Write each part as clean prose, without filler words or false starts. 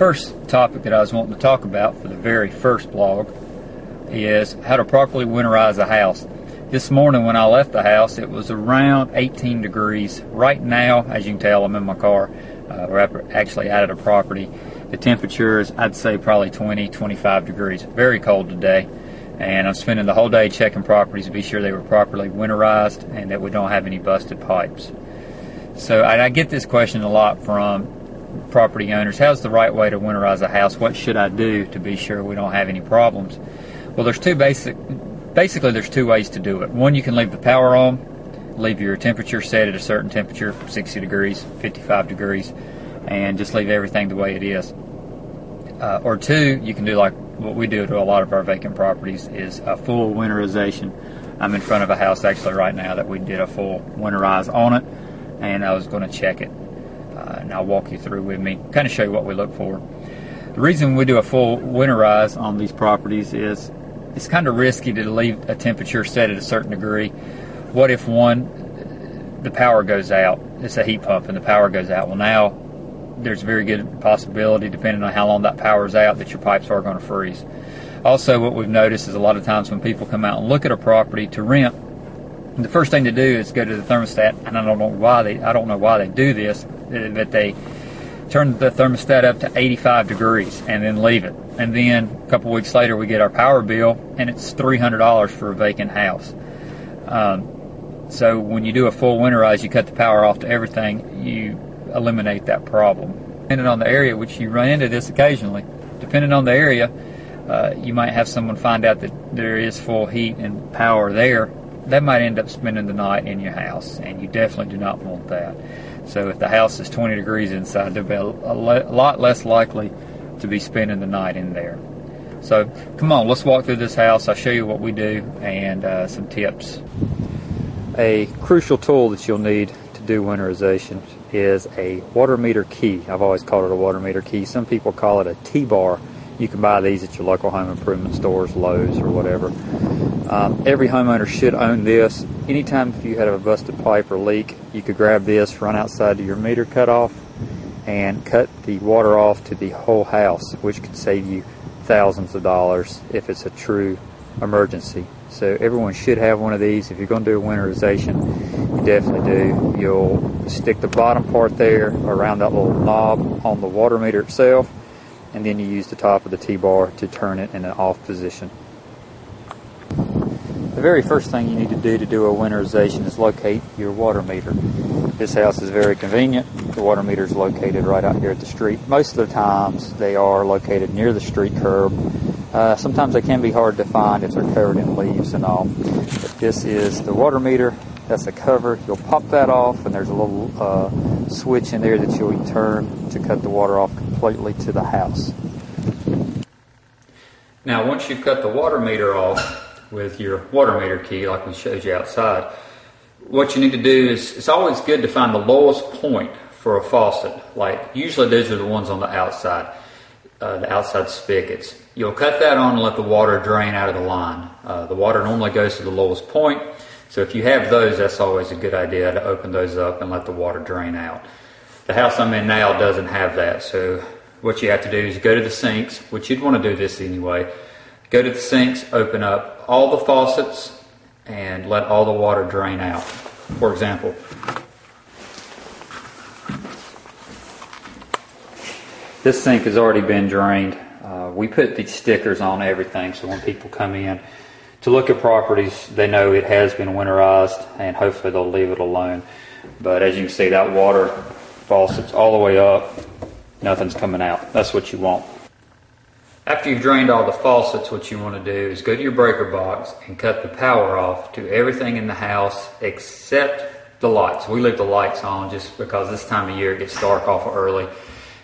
First topic that I was wanting to talk about for the very first blog is how to properly winterize a house. This morning when I left the house, it was around 18 degrees. Right now, as you can tell, I'm in my car. We're actually out of the property. The temperature is, I'd say, probably 20-25 degrees. Very cold today. And I'm spending the whole day checking properties to be sure they were properly winterized and that we don't have any busted pipes. So I get this question a lot from property owners. How's the right way to winterize a house? What should I do to be sure we don't have any problems? Well, there's basically there's two ways to do it. One, you can leave the power on, leave your temperature set at a certain temperature, 60 degrees, 55 degrees, and just leave everything the way it is. Or two, you can do like what we do to a lot of our vacant properties, is a full winterization. I'm in front of a house actually right now that we did a full winterize on it, and I was going to check it. And I'll walk you through with me, kind of show you what we look for. The reason we do a full winterize on these properties is it's kind of risky to leave a temperature set at a certain degree. What if the power goes out? It's a heat pump and the power goes out. Well, now there's a very good possibility, depending on how long that power's out, that your pipes are going to freeze. Also, what we've noticed is a lot of times when people come out and look at a property to rent, the first thing to do is go to the thermostat, and I don't know why they do this, but they turn the thermostat up to 85 degrees and then leave it. And then a couple weeks later we get our power bill and it's $300 for a vacant house. So when you do a full winterize, you cut the power off to everything, you eliminate that problem. Depending on the area, which you run into this occasionally, depending on the area, you might have someone find out that there is full heat and power there. That might end up spending the night in your house, and you definitely do not want that. So if the house is 20 degrees inside, they'll be a lot less likely to be spending the night in there. So come on, let's walk through this house. I'll show you what we do and some tips. A crucial tool that you'll need to do winterization is a water meter key. I've always called it a water meter key. Some people call it a T-bar. You can buy these at your local home improvement stores, Lowe's or whatever. Every homeowner should own this. Anytime if you have a busted pipe or leak, you could grab this, run outside to your meter cutoff, and cut the water off to the whole house, which could save you thousands of dollars if it's a true emergency. So everyone should have one of these. If you're going to do a winterization, you definitely do. You'll stick the bottom part there around that little knob on the water meter itself, and then you use the top of the T-bar to turn it in an off position. The very first thing you need to do a winterization is locate your water meter. This house is very convenient. The water meter is located right out here at the street. Most of the times they are located near the street curb. Sometimes they can be hard to find if they're covered in leaves and all. But this is the water meter. That's a cover. You'll pop that off, and there's a little switch in there that you'll turn to cut the water off completely to the house. Now, once you've cut the water meter off with your water meter key, like we showed you outside, what you need to do is, it's always good to find the lowest point for a faucet. Like, usually those are the ones on the outside spigots. You'll cut that on and let the water drain out of the line. The water normally goes to the lowest point, so if you have those, that's always a good idea to open those up and let the water drain out. The house I'm in now doesn't have that, so what you have to do is go to the sinks, which you'd want to do this anyway. Go to the sinks, open up all the faucets, and let all the water drain out. For example, this sink has already been drained. We put these stickers on everything, so when people come in to look at properties, they know it has been winterized, and hopefully they'll leave it alone. But as you can see, that water faucet's all the way up, nothing's coming out. That's what you want. After you've drained all the faucets, what you want to do is go to your breaker box and cut the power off to everything in the house except the lights. We leave the lights on just because this time of year it gets dark awful early,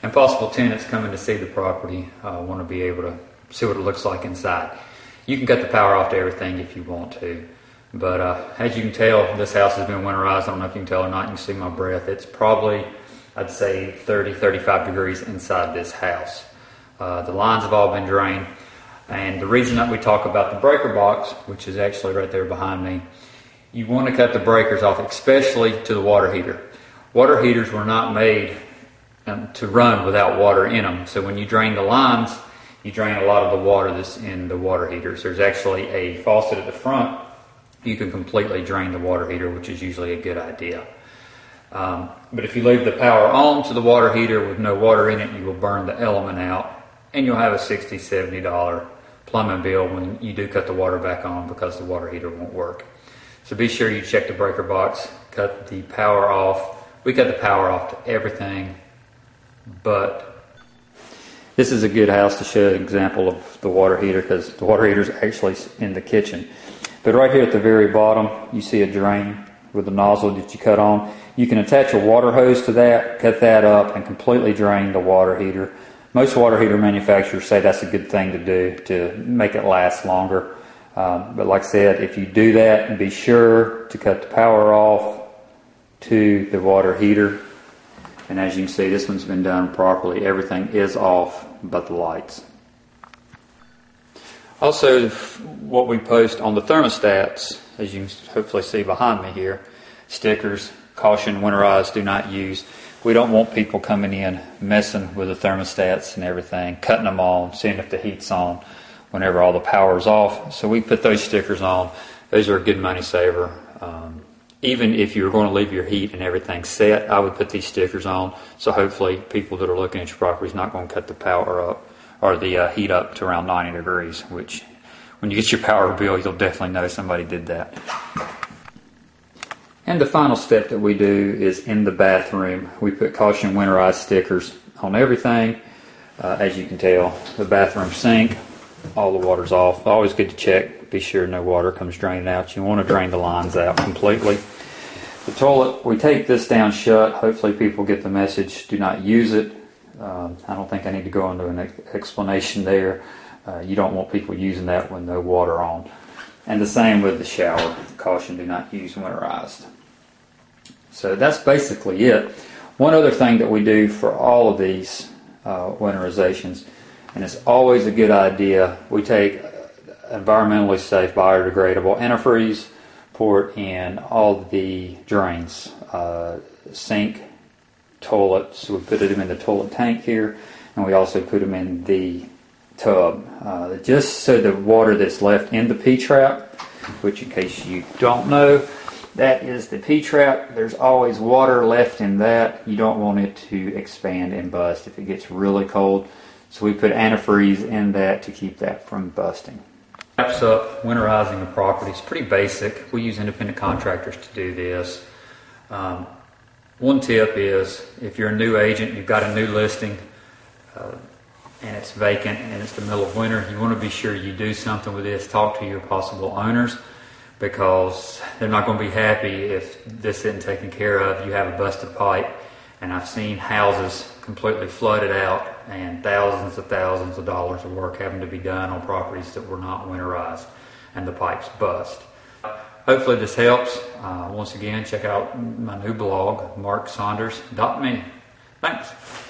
and possible tenants coming to see the property want to be able to see what it looks like inside. You can cut the power off to everything if you want to, but as you can tell, this house has been winterized. I don't know if you can tell or not. You can see my breath. It's probably, I'd say, 30-35 degrees inside this house. The lines have all been drained, and the reason that we talk about the breaker box, which is actually right there behind me, you want to cut the breakers off, especially to the water heater. Water heaters were not made to run without water in them. So when you drain the lines, you drain a lot of the water that's in the water heaters. There's actually a faucet at the front. You can completely drain the water heater, which is usually a good idea. But if you leave the power on to the water heater with no water in it, you will burn the element out, and you'll have a $60, $70 plumbing bill when you do cut the water back on because the water heater won't work. So be sure you check the breaker box, cut the power off. We cut the power off to everything, but this is a good house to show an example of the water heater, because the water heater is actually in the kitchen. But right here at the very bottom, you see a drain with a nozzle that you cut on. You can attach a water hose to that, cut that up, and completely drain the water heater. Most water heater manufacturers say that's a good thing to do to make it last longer. But like I said, if you do that, be sure to cut the power off to the water heater. And as you can see, this one's been done properly. Everything is off but the lights. Also, what we post on the thermostats, as you can hopefully see behind me here, stickers, caution, winterized, do not use. We don't want people coming in messing with the thermostats and everything, cutting them on, seeing if the heat's on whenever all the power's off. So we put those stickers on. Those are a good money saver. Even if you're going to leave your heat and everything set, I would put these stickers on. So hopefully people that are looking at your property is not going to cut the power up or the heat up to around 90 degrees, which when you get your power bill, you'll definitely know somebody did that. And the final step that we do is in the bathroom. We put caution winterized stickers on everything. As you can tell, the bathroom sink, all the water's off. Always good to check, be sure no water comes draining out. You want to drain the lines out completely. The toilet, we take this down shut. Hopefully people get the message, do not use it. I don't think I need to go into an explanation there. You don't want people using that with no water on. And the same with the shower. Caution, do not use winterized. So that's basically it. One other thing that we do for all of these winterizations, and it's always a good idea, we take environmentally safe, biodegradable antifreeze, pour it in all the drains, sink, toilets. We put them in the toilet tank here, and we also put them in the tub, just so the water that's left in the P-trap, which in case you don't know, that is the P-trap. There's always water left in that. You don't want it to expand and bust if it gets really cold. So we put antifreeze in that to keep that from busting. Wraps up winterizing a property. It's pretty basic. We use independent contractors to do this. One tip is, if you're a new agent, you've got a new listing, and it's vacant and it's the middle of winter, you want to be sure you do something with this. Talk to your possible owners, because they're not going to be happy if this isn't taken care of. You have a busted pipe, and I've seen houses completely flooded out and thousands of dollars of work having to be done on properties that were not winterized and the pipes bust. Hopefully this helps. Once again, check out my new blog, marksaunders.me. Thanks.